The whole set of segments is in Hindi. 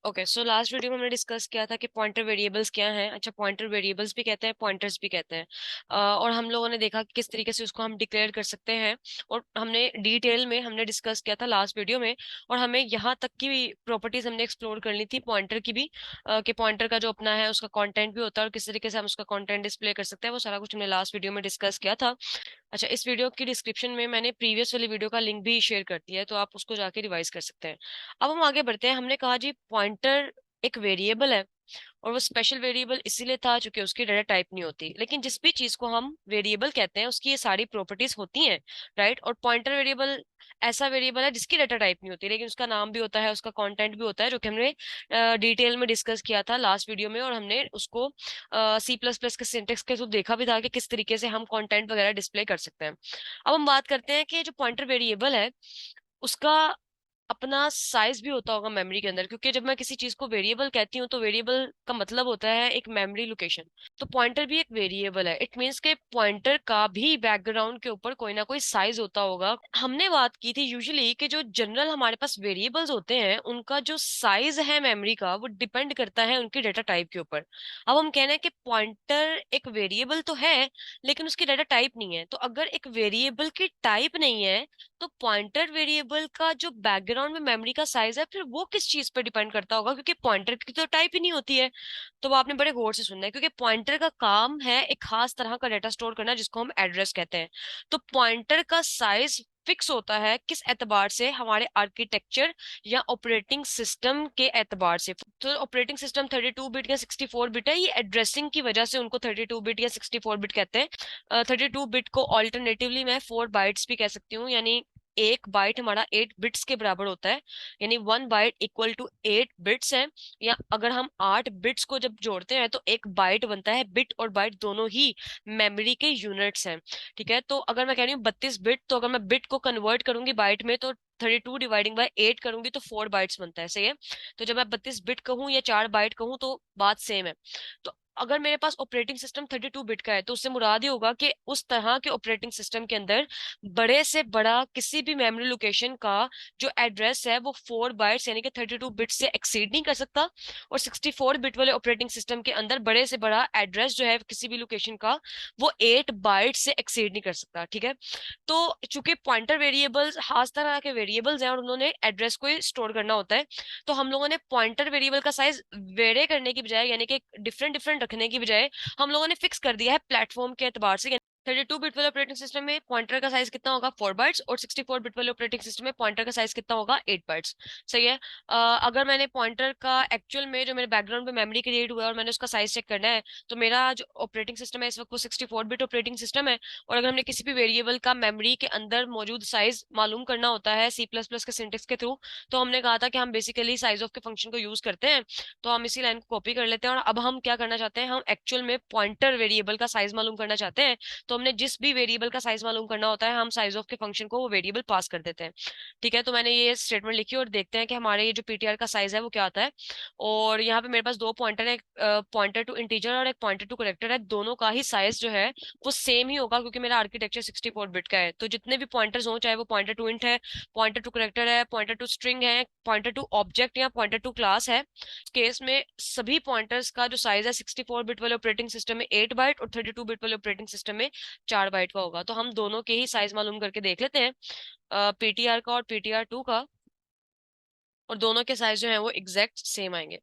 ओके, सो लास्ट वीडियो में हमने डिस्कस किया था कि पॉइंटर वेरिएबल्स क्या हैं। अच्छा, पॉइंटर वेरिएबल्स भी कहते हैं, पॉइंटर्स भी कहते हैं। और हम लोगों ने देखा कि किस तरीके से उसको हम डिक्लेयर कर सकते हैं, और हमने डिटेल में हमने डिस्कस किया था लास्ट वीडियो में। और हमें यहाँ तक की प्रॉपर्टीज हमने एक्सप्लोर करनी थी पॉइंटर की भी, कि पॉइंटर का जो अपना है उसका कंटेंट भी होता है और किस तरीके से हम उसका कंटेंट डिस्प्ले कर सकते हैं, वो सारा कुछ हमने लास्ट वीडियो में डिस्कस किया था। अच्छा, इस वीडियो की डिस्क्रिप्शन में मैंने प्रीवियस वाली वीडियो का लिंक भी शेयर कर दिया है, तो आप उसको जाके रिवाइज कर सकते हैं। अब हम आगे बढ़ते हैं। हमने कहा जी पॉइंटर एक वेरिएबल है, और वो स्पेशल वेरिएबल इसीलिए था क्योंकि उसकी डाटा टाइप नहीं होती। लेकिन जिस भी चीज को हम वेरिएबल कहते हैं उसकी ये सारी प्रॉपर्टीज होती हैं, राइट। और पॉइंटर वेरिएबल ऐसा वेरिएबल है जिसकी डाटा टाइप नहीं होती, लेकिन उसका नाम भी होता है, उसका कंटेंट भी होता है, जो कि हमने डिटेल में डिस्कस किया था लास्ट वीडियो में। और हमने उसको C++ के सिंटेक्स के थ्रू देखा भी था कि किस तरीके से हम कंटेंट वगैरह डिस्प्ले कर सकते हैं। अब हम बात करते हैं कि जो पॉइंटर वेरिएबल है उसका अपना साइज भी होता होगा मेमोरी के अंदर, क्योंकि जब मैं किसी चीज को वेरिएबल कहती हूँ तो वेरिएबल का मतलब होता है एक मेमोरी लोकेशन। तो पॉइंटर भी एक वेरिएबल है। इट मीन्स के पॉइंटर का भी बैकग्राउंड के ऊपर कोई ना कोई साइज होता होगा। हमने बात की थी यूजुअली कि जो जनरल हमारे पास वेरिएबल्स होते हैं उनका जो साइज है मेमोरी का वो डिपेंड करता है उनकी डाटा टाइप के ऊपर। अब हम कह रहे हैं कि पॉइंटर एक वेरिएबल तो है लेकिन उसकी डाटा टाइप नहीं है। तो अगर एक वेरिएबल की टाइप नहीं है तो पॉइंटर वेरिएबल का जो बैकग्राउंड में मेमोरी का साइज है फिर वो किस चीज पर डिपेंड करता होगा, क्योंकि पॉइंटर की तो टाइप ही नहीं होती है। तो वो आपने बड़े गौर से सुनना है, क्योंकि पॉइंटर का काम है एक खास तरह का डाटा स्टोर करना जिसको हम एड्रेस कहते हैं। तो पॉइंटर का साइज फिक्स होता है किस एतबार से, हमारे आर्किटेक्चर या ऑपरेटिंग सिस्टम के एतबार से। तो ऑपरेटिंग सिस्टम 32 बिट या 64 बिट है, ये एड्रेसिंग की वजह से उनको 32 बिट या 64 बिट कहते हैं। 32 बिट को ऑल्टरनेटिवली मैं 4 बाइट्स भी कह सकती हूँ, यानी एक बाइट हमारा 8 बिट्स के बराबर होता है, यानी 1 बाइट इक्वल टू 8 बिट्स है। या अगर हम 8 बिट्स को जब जोड़ते हैं तो एक बाइट बनता है। बिट और बाइट दोनों ही मेमोरी के यूनिट्स हैं, ठीक है। तो अगर मैं कह रही हूँ 32 बिट, तो अगर मैं बिट को कन्वर्ट करूंगी बाइट में तो 32 डिवाइडिंग बाय 8 करूंगी तो 4 बाइट्स बनता है, सही है। तो जब मैं 32 बिट कहूँ या 4 बाइट कहूँ तो बात सेम है। तो अगर मेरे पास ऑपरेटिंग सिस्टम 32 बिट का है तो उससे मुराद ये होगा कि उस तरह के ऑपरेटिंग सिस्टम के अंदर बड़े से बड़ा किसी भी मेमोरी लोकेशन का जो एड्रेस है वो 4 बाइट्स यानी कि 32 बिट से एक्सीड नहीं कर सकता। और 64 बिट वाले ऑपरेटिंग सिस्टम के अंदर बड़े से बड़ा एड्रेस जो है किसी भी लोकेशन का वो 8 बाइट से एक्सीड नहीं कर सकता, ठीक है। तो चूंकि पॉइंटर वेरिएबल्स खास तरह के वेरिएबल्स हैं और उन्होंने एड्रेस को ही स्टोर करना होता है, तो हम लोगों ने पॉइंटर वेरिएबल का साइज वेरे करने की बजाय यानी कि डिफरेंट डिफरेंट रखने की बजाय हम लोगों ने फिक्स कर दिया है प्लेटफॉर्म के एतबार से। 32 बिट वाले ऑपरेटिंग सिस्टम में पॉइंटर का साइज कितना होगा, 4 बाइट्स। और 64 बिट वाले ऑपरेटिंग सिस्टम में पॉइंटर का साइज कितना होगा, 8 बाइट्स। सही है। अगर मैंने पॉइंटर का एक्चुअल में जो मेरे बैकग्राउंड में मेमोरी क्रिएट हुआ है और मैंने उसका साइज चेक करना है, तो मेरा जो ऑपरेटिंग सिस्टम है इस वक्त वो 64 बिट ऑपरेटिंग सिस्टम है। और अगर हमने किसी भी वेरिएबल का मेमोरी के अंदर मौजूद साइज मालूम करना होता है C++ के सिंटेक्स के थ्रू, तो हमने कहा था कि हम बेसिकली साइज ऑफ के फंक्शन को यूज करते हैं। तो हम इसी लाइन को कॉपी कर लेते हैं और अब हम क्या करना चाहते हैं, हम एक्चुअल में पॉइंटर वेरिएबल का साइज मालूम करना चाहते हैं। तो हमने जिस भी वेरिएबल का साइज मालूम करना होता है हम साइज ऑफ के फंक्शन को वो वेरिएबल पास कर देते हैं, ठीक है। तो मैंने ये स्टेटमेंट लिखी और देखते हैं कि हमारे ये जो पीटीआर का साइज है वो क्या आता है। और यहाँ पे मेरे पास दो पॉइंटर है, एक पॉइंटर टू इंटीजर और एक पॉइंटर टू कैरेक्टर है। दोनों का ही साइज जो है वो सेम ही होगा क्योंकि मेरा आर्किटेक्चर 64 बिट का है। तो जितने भी पॉइंटर्स हो, चाहे वो पॉइंटर टू इंट है, पॉइंटर टू कैरेक्टर है, पॉइंटर टू स्ट्रिंग है, पॉइंटर टू ऑब्जेक्ट या पॉइंटर टू क्लास है, इस केस में सभी पॉइंटर्स का जो साइज है 64 बिट वाले ऑपरेटिंग सिस्टम में 8 बाइट और 32 बिट वाले ऑपरेटिंग सिस्टम में 4 बाइट का होगा। तो हम दोनों के ही साइज मालूम करके देख लेते हैं, पीटीआर का और पीटीआर 2 का। और दोनों के साइज जो है वो एग्जैक्ट सेम आएंगे।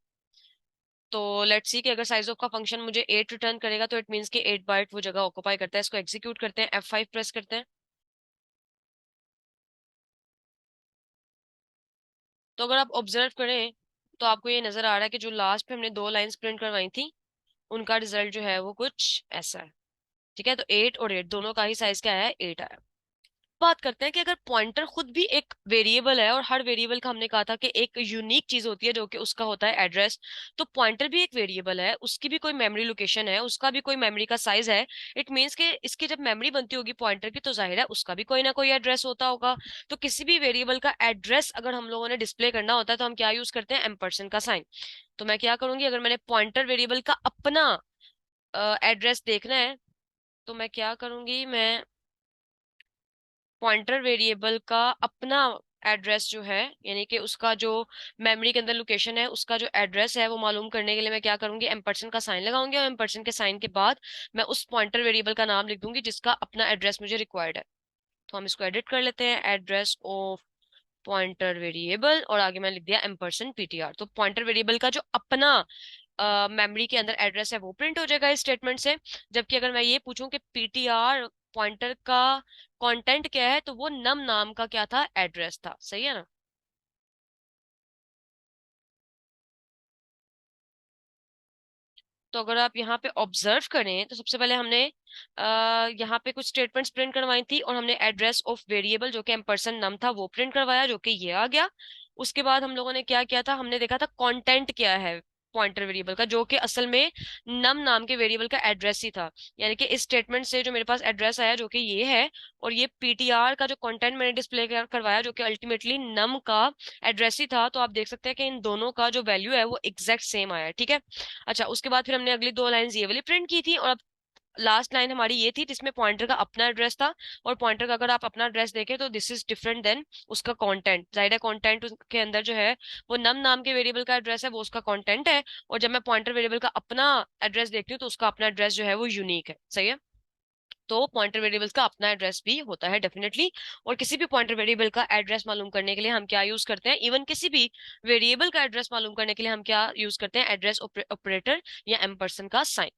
तो लेट्स सी कि अगर साइज ऑफ का फंक्शन मुझे 8 रिटर्न करेगा तो इट मीन्स कि 8 बाइट वो जगह ऑक्यूपाई करता है। इसको एग्जीक्यूट करते हैं, F5 प्रेस करते हैं। तो अगर आप ऑब्जर्व करें तो आपको ये नजर आ रहा है कि जो लास्ट पे हमने दो लाइंस प्रिंट करवाई थी उनका रिजल्ट जो है वो कुछ ऐसा है, ठीक है। तो 8 और 8 दोनों का ही साइज क्या है, 8 आया। बात करते हैं कि अगर पॉइंटर खुद भी एक वेरिएबल है और हर वेरिएबल का हमने कहा था कि एक यूनिक चीज होती है जो कि उसका होता है एड्रेस, तो पॉइंटर भी एक वेरिएबल है, उसकी भी कोई मेमोरी लोकेशन है, उसका भी कोई मेमोरी का साइज है। इट मीन्स कि इसकी जब मेमोरी बनती होगी पॉइंटर की तो जाहिर है उसका भी कोई ना कोई एड्रेस होता होगा। तो किसी भी वेरिएबल का एड्रेस अगर हम लोगों ने डिस्प्ले करना होता है तो हम क्या यूज करते हैं, एम्परसेंड का साइन। तो मैं क्या करूंगी, अगर मैंने पॉइंटर वेरिएबल का अपना एड्रेस देखना है तो मैं क्या करूंगी, मैं पॉइंटर वेरिएबल का अपना एड्रेस जो है, यानी कि उसका जो मेमोरी के अंदर लोकेशन है उसका जो एड्रेस है वो मालूम करने के लिए मैं क्या करूंगी, एम्परसेंड का साइन लगाऊंगी, और एम्परसेंड के साइन के बाद मैं उस पॉइंटर वेरिएबल का नाम लिख दूंगी जिसका अपना एड्रेस मुझे रिक्वायर्ड है। तो हम इसको एडिट कर लेते हैं, एड्रेस ऑफ पॉइंटर वेरिएबल, और आगे मैंने लिख दिया एम्परसेंड पीटीआर। तो पॉइंटर वेरिएबल का जो अपना मेमोरी के अंदर एड्रेस है वो प्रिंट हो जाएगा इस स्टेटमेंट से। जबकि अगर मैं ये पूछूं कि पीटीआर पॉइंटर का कंटेंट क्या है, तो वो नम नाम का क्या था, एड्रेस था। सही है ना। तो अगर आप यहाँ पे ऑब्जर्व करें तो सबसे पहले हमने यहाँ पे कुछ स्टेटमेंट्स प्रिंट करवाई थी, और हमने एड्रेस ऑफ वेरिएबल जो कि एम्परसन नम था वो प्रिंट करवाया, जो कि ये आ गया। उसके बाद हम लोगों ने क्या किया था, हमने देखा था कंटेंट क्या है पॉइंटर वेरिएबल का, जो कि असल में नम नाम के वेरिएबल का एड्रेस ही था। यानी कि इस स्टेटमेंट से जो मेरे पास एड्रेस आया जो कि ये है, और ये पीटीआर का जो कंटेंट मैंने डिस्प्ले करवाया जो कि अल्टीमेटली नम का एड्रेस ही था, तो आप देख सकते हैं कि इन दोनों का जो वैल्यू है वो एग्जैक्ट सेम आया है। ठीक है। अच्छा, उसके बाद फिर हमने अगली दो लाइंस ये वाली प्रिंट की थी, और अब लास्ट लाइन हमारी ये थी जिसमें पॉइंटर का अपना एड्रेस था। और पॉइंटर का अगर आप अपना एड्रेस देखें तो दिस इज डिफरेंट देन उसका कंटेंट। जाहिर है कंटेंट के अंदर जो है वो नम नाम के वेरिएबल का एड्रेस है, वो उसका कंटेंट है। और जब मैं पॉइंटर वेरिएबल का अपना एड्रेस देखती हूँ तो उसका अपना एड्रेस जो है वो यूनिक है। सही है। तो पॉइंटर वेरिएबल्स का अपना एड्रेस भी होता है डेफिनेटली। और किसी भी पॉइंटर वेरिएबल का एड्रेस मालूम करने के लिए हम क्या यूज करते हैं, इवन किसी भी वेरिएबल का एड्रेस मालूम करने के लिए हम क्या यूज करते हैं, एड्रेस ऑपरेटर या एम्परसन का साइन।